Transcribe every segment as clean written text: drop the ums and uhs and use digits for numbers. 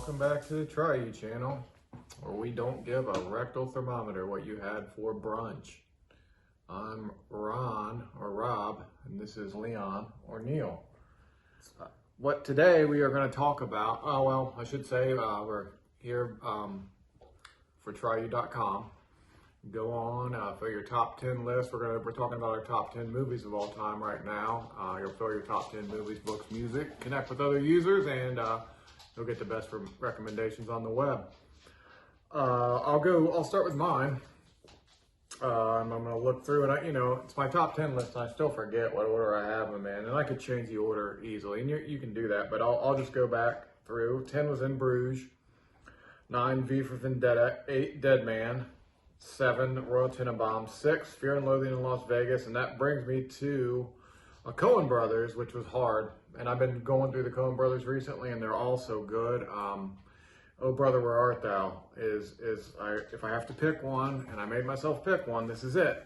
welcome back to the Try You channel, where we don't give a rectal thermometer what you had for brunch. I'm Ron, or Rob, and this is Leon, or Neil. What today we are going to talk about, I should say we're here for tryu.com. Go on for your top 10 list. We're talking about our top 10 movies of all time right now. You'll fill your top 10 movies, books, music, connect with other users, and you'll get the best recommendations on the web. I'll start with mine. I'm going to look through it. It's my top 10 list, and I still forget what order I have them in, and I could change the order easily, and you can do that, but I'll just go back through. 10 was In Bruges, 9, V for Vendetta, 8, Dead Man, 7, Royal Tenenbaums, 6, Fear and Loathing in Las Vegas, and that brings me to a Coen Brothers, which was hard, and I've been going through the Coen Brothers recently, and they're all so good. Oh Brother, Where Art Thou if I have to pick one, and I made myself pick one, this is it.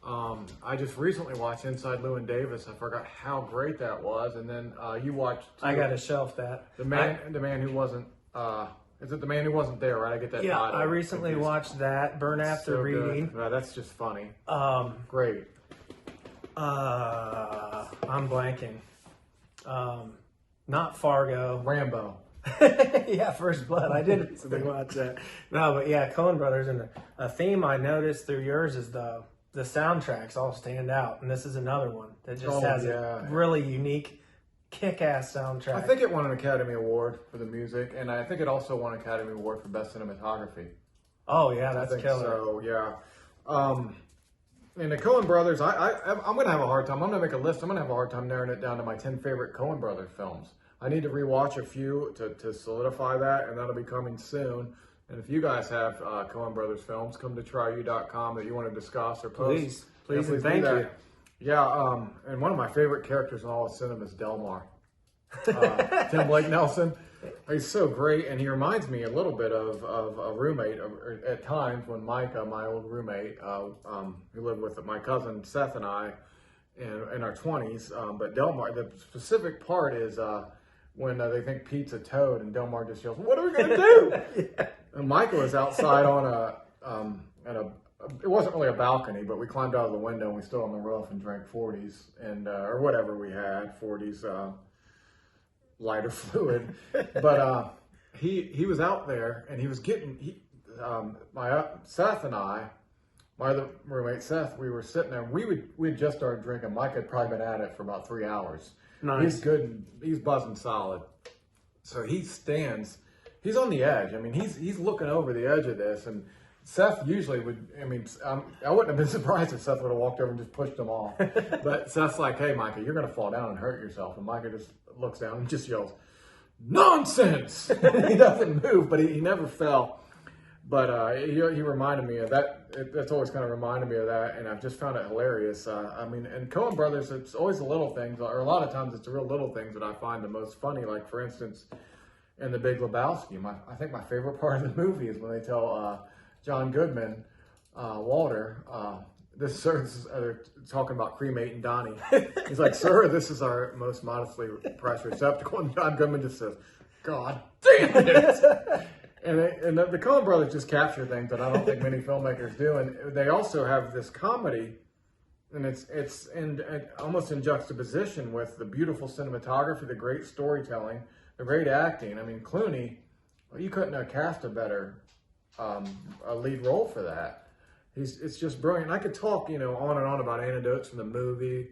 I just recently watched Inside Llewyn Davis. I forgot how great that was, and then you watched. I got to shelf that. The man who wasn't. Is it The Man Who Wasn't There, right? I get that title. I recently watched that, Burn After so Reading. That's just funny. Great. I'm blanking. Not Fargo. Rambo. Yeah, First Blood. I did recently watch that. No, but yeah, Coen Brothers. And a theme I noticed through yours is the soundtracks all stand out. And this is another one that just has a really unique, kick-ass soundtrack. I think it won an Academy Award for the music, and I think it also won an Academy Award for Best Cinematography. Oh yeah, that's killer. So yeah, and the Coen Brothers, I'm gonna have a hard time. I'm gonna make a list. I'm gonna have a hard time narrowing it down to my 10 favorite Coen Brothers films. I need to rewatch a few to solidify that, and that'll be coming soon. And if you guys have Coen Brothers films, come to tryu.com that you want to discuss or post. Please, and thank you. Yeah, and one of my favorite characters in all of cinema is Delmar. Tim Blake Nelson. He's so great, and he reminds me a little bit of a roommate at times when Micah, my old roommate, who lived with my cousin Seth and I in our 20s. But Delmar, the specific part is when they think Pete's a toad, and Delmar just yells, "What are we going to do?" Yeah. And Micah was outside on it wasn't really a balcony, but we climbed out of the window and we stood on the roof and drank 40s and or whatever we had, 40s lighter fluid. But he was out there, and he was getting Seth and I, my other roommate Seth, we were sitting there. We had just started drinking. Mike had probably been at it for about 3 hours. Nice. He's good. He's buzzing solid. So he stands. He's on the edge. I mean, he's looking over the edge of this, and Seth usually would. I mean, I wouldn't have been surprised if Seth would have walked over and just pushed him off. But Seth's like, "Hey, Micah, you're going to fall down and hurt yourself." And Micah just looks down and just yells, "Nonsense!" He doesn't move, but he never fell. But he reminded me of that. That's always kind of reminded me of that, and I've just found it hilarious. I mean, and Coen Brothers, it's always the little things, or a lot of times it's the real little things that I find the most funny. Like, for instance, in The Big Lebowski, I think my favorite part of the movie is when they tell John Goodman, Walter, they're talking about cremating Donnie. He's like, "Sir, this is our most modestly priced receptacle." And John Goodman just says, "God damn it." And the Coen Brothers just capture things that I don't think many filmmakers do. And they also have this comedy, and it's almost in juxtaposition with the beautiful cinematography, the great storytelling, the great acting. I mean, Clooney, you couldn't have cast a better a lead role for that. It's just brilliant. I could talk, on and on about anecdotes from the movie,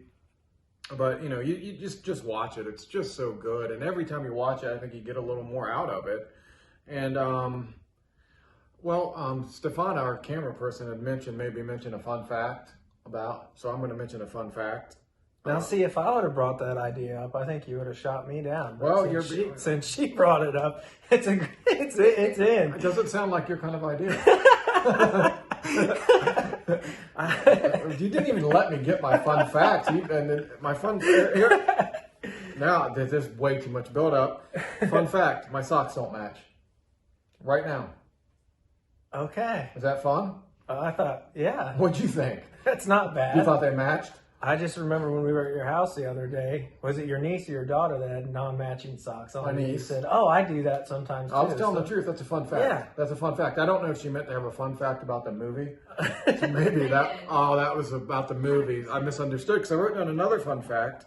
but you just watch it. It's just so good, and every time you watch it, I think you get a little more out of it. And Stefan, our camera person, had mentioned a fun fact about. So I'm going to mention a fun fact. Now, see, if I would have brought that idea up, I think you would have shot me down. But well, since she brought it up, it's in. It doesn't sound like your kind of idea. You didn't even let me get my fun facts. Here. Now, there's way too much build up. Fun fact: my socks don't match. Right now. Okay. Was that fun? I thought, yeah. What'd you think? That's not bad. You thought they matched? I just remember when we were at your house the other day, was it your niece or your daughter that had non-matching socks on? My niece. You said, oh, I do that sometimes too. I was telling the truth. That's a fun fact. Yeah. That's a fun fact. I don't know if she meant to have a fun fact about the movie. So maybe that was about the movie. I misunderstood because I wrote down another fun fact.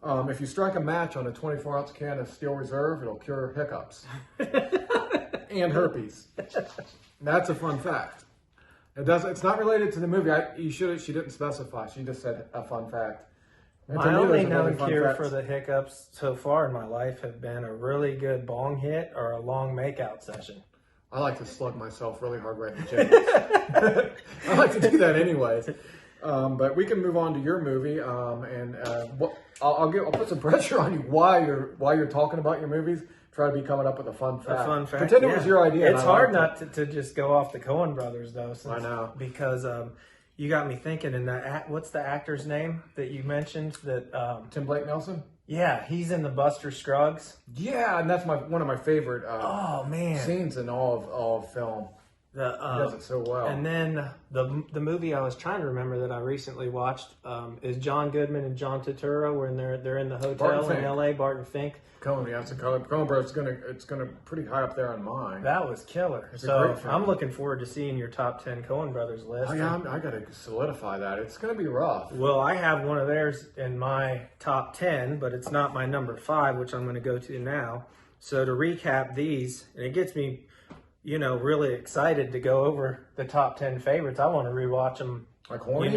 If you strike a match on a 24-ounce can of Steel Reserve, it'll cure hiccups and herpes. That's a fun fact. It's not related to the movie. She didn't specify. She just said a fun fact. And to My me, only those are really known fun cure facts. for the hiccups so far in my life have been a really good bong hit or a long makeout session. I like to slug myself really hard right in the chin. I like to do that anyways. But we can move on to your movie, I'll put some pressure on you while you're talking about your movies. Try to be coming up with a fun fact. A fun fact. Pretend it was your idea. It's hard not to just go off the Coen brothers though. I know, because you got me thinking. In what's the actor's name that you mentioned? That Tim Blake Nelson. Yeah, he's in the Buster Scruggs. Yeah, and that's one of my favorite scenes in all of film. He does it so well. And then the movie I was trying to remember that I recently watched is John Goodman and John Turturro when they're in the hotel in L.A. Barton Fink. Coen, yeah, Coen Brothers. It's gonna pretty high up there on mine. That was killer. It's a great film. I'm looking forward to seeing your top 10 Coen Brothers list. Oh, yeah, I gotta solidify that. It's gonna be rough. Well, I have one of theirs in my top 10, but it's not my number 5, which I'm going to go to now. So to recap these, and it gets me, really excited to go over the top 10 favorites. I want to rewatch them. Like horny?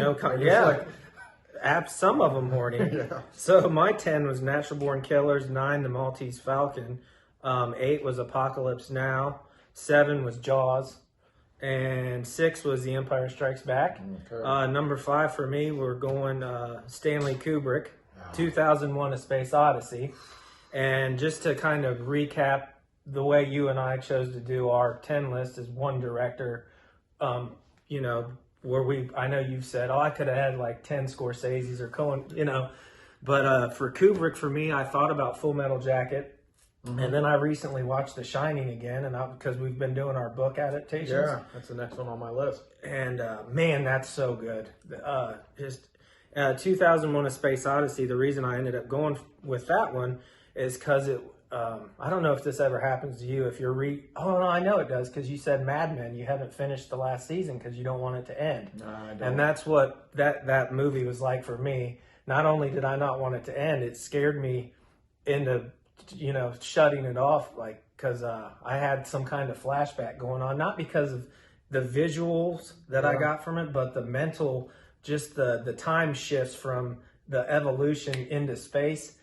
Some of them horny. Yeah. So my 10 was Natural Born Killers, 9, The Maltese Falcon, 8 was Apocalypse Now, 7 was Jaws, and 6 was The Empire Strikes Back. Okay. Number 5 for me, we're going Stanley Kubrick, 2001: A Space Odyssey. And just to kind of recap the way you and I chose to do our 10 list is one director, where I know you've said, I could have had like 10 Scorseses or Coen, but for Kubrick, for me, I thought about Full Metal Jacket. Mm-hmm. And then I recently watched The Shining again, because we've been doing our book adaptations. Yeah, that's the next one on my list. And man, that's so good. 2001: A Space Odyssey. The reason I ended up going with that one is because it. I don't know if this ever happens to you. If you're oh no, I know it does, because you said Mad Men. You haven't finished the last season because you don't want it to end. No, I don't. And that's what that movie was like for me. Not only did I not want it to end, it scared me into shutting it off, because I had some kind of flashback going on, not because of the visuals that I got from it, but the mental, just the time shifts from the evolution into space.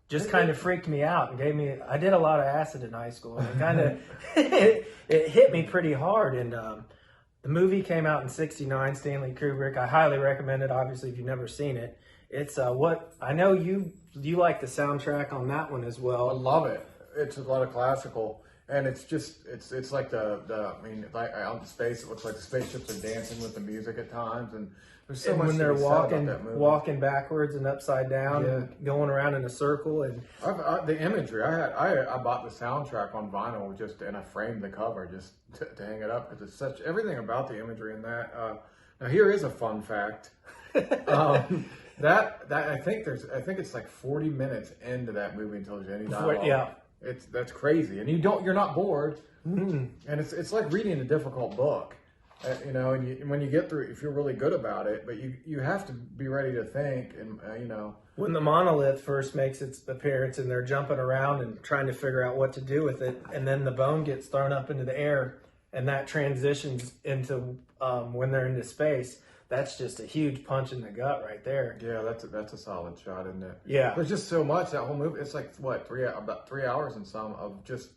Just kind of freaked me out and I did a lot of acid in high school, and it kind of, it hit me pretty hard. And the movie came out in '69, Stanley Kubrick. I highly recommend it, obviously, if you've never seen it. It's I know you like the soundtrack on that one as well. I love it. It's a lot of classical, and it's just, it's like out in space, it looks like the spaceships are dancing with the music at times, and there's so much when they're to be said about that movie. walking backwards and upside down, and going around in a circle, and the imagery. I bought the soundtrack on vinyl and I framed the cover just to hang it up, because it's everything about the imagery in that. Now here is a fun fact. That I think it's like 40 minutes into that movie until there's any dialogue. Yeah, that's crazy, and you're not bored, and it's like reading a difficult book. And when you get through it, you feel really good about it, but you have to be ready to think, and When the monolith first makes its appearance and they're jumping around and trying to figure out what to do with it, and then the bone gets thrown up into the air, and that transitions into when they're into space, that's just a huge punch in the gut right there. Yeah, that's a solid shot, isn't it? Yeah. There's just so much, that whole movie. It's like, about 3 hours and some of just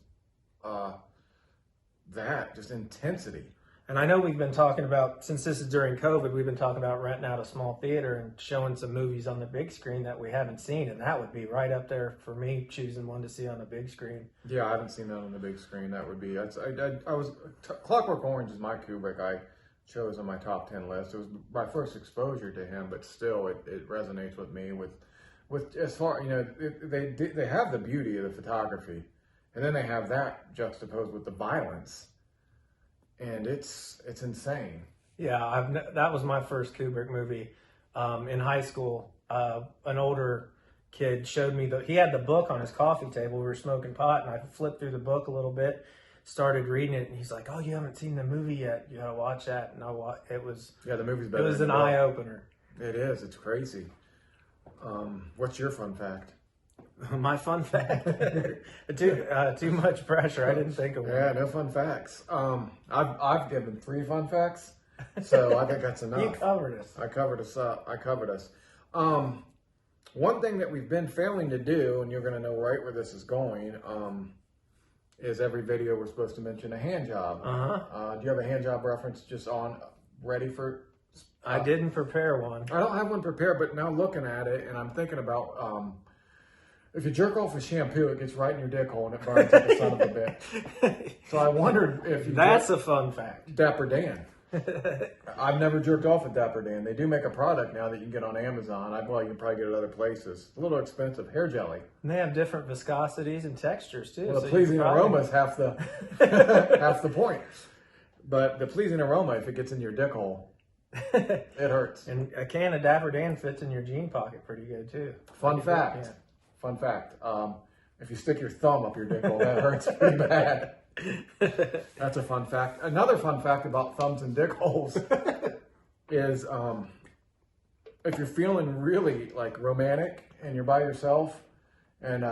just intensity. And I know we've been talking about, since this is during COVID, we've been talking about renting out a small theater and showing some movies on the big screen that we haven't seen. And that would be right up there for me, choosing one to see on the big screen. Yeah, I haven't seen that on the big screen. That would be, Clockwork Orange is my Kubrick I chose on my top 10 list. It was my first exposure to him, but still it resonates with me with as far, they have the beauty of the photography, and then they have that juxtaposed with the violence. And it's insane. Yeah, that was my first Kubrick movie. in high school. An older kid showed me he had the book on his coffee table. We were smoking pot, and I flipped through the book a little bit, started reading it, and he's like, "Oh, you haven't seen the movie yet? You gotta watch that." And it was the movie's better. It was an eye opener. It is. It's crazy. What's your fun fact? My fun fact. Too much pressure. I didn't think of one. Yeah, no fun facts. I've given 3 fun facts, so I think that's enough. You covered us. I covered us up. I covered us. One thing that we've been failing to do, and you're going to know right where this is going, is every video we're supposed to mention a hand job. Do you have a hand job reference just ready for? I didn't prepare one. I don't have one prepared, but now looking at it, and I'm thinking about if you jerk off with shampoo, it gets right in your dick hole and it burns like a son of a bitch. So I wondered if you. That's a fun fact. Dapper Dan. I've never jerked off with Dapper Dan. They do make a product now that you can get on Amazon. You can probably get it other places. It's a little expensive. Hair jelly. And they have different viscosities and textures too. Well, the pleasing aroma is half the half the point. But the pleasing aroma, if it gets in your dick hole, it hurts. And a can of Dapper Dan fits in your jean pocket pretty good too. Fun fact. If you stick your thumb up your dick hole, that hurts pretty bad. That's a fun fact. Another fun fact about thumbs and dick holes is if you're feeling really like romantic and you're by yourself and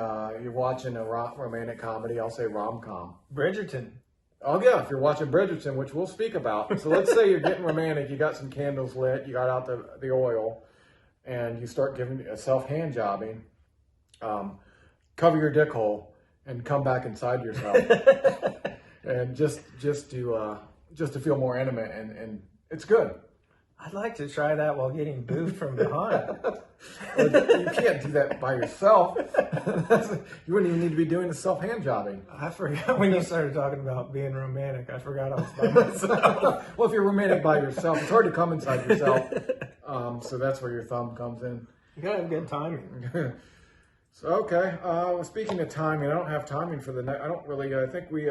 you're watching a romantic comedy, I'll say rom-com. Bridgerton. Oh yeah, if you're watching Bridgerton, which we'll speak about. So let's say you're getting romantic, you got some candles lit, you got out the oil, and you start giving yourself hand jobbing. Cover your dick hole and come back inside yourself, and just to feel more intimate, and it's good. I'd like to try that while getting boofed from behind. You can't do that by yourself. You wouldn't even need to be doing the self hand jobbing. I forgot when you started talking about being romantic. I forgot I was by myself. Well, if you're romantic by yourself, it's hard to come inside yourself. So that's where your thumb comes in. You gotta have good timing. So okay. Speaking of timing, I don't have timing for the next. I don't really. I think we.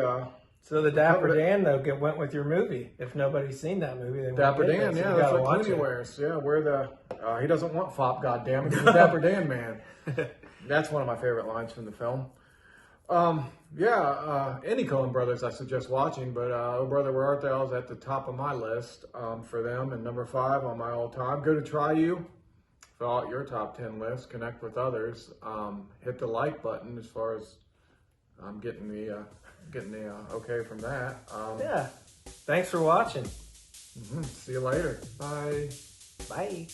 So the Dapper Dan though went with your movie. If nobody's seen that movie, they Dapper Dan, yeah, that's what Clooney wears. Yeah, he doesn't want fop, goddammit. He's a Dapper Dan man. That's one of my favorite lines from the film. Any Coen brothers I suggest watching, but Oh Brother Where Art Thou is at the top of my list for them, and number 5 on my all time. Go to Try You. Fill out your top 10 list. Connect with others. Hit the like button as far as I'm getting the okay from that. Yeah. Thanks for watching. See you later. Bye. Bye.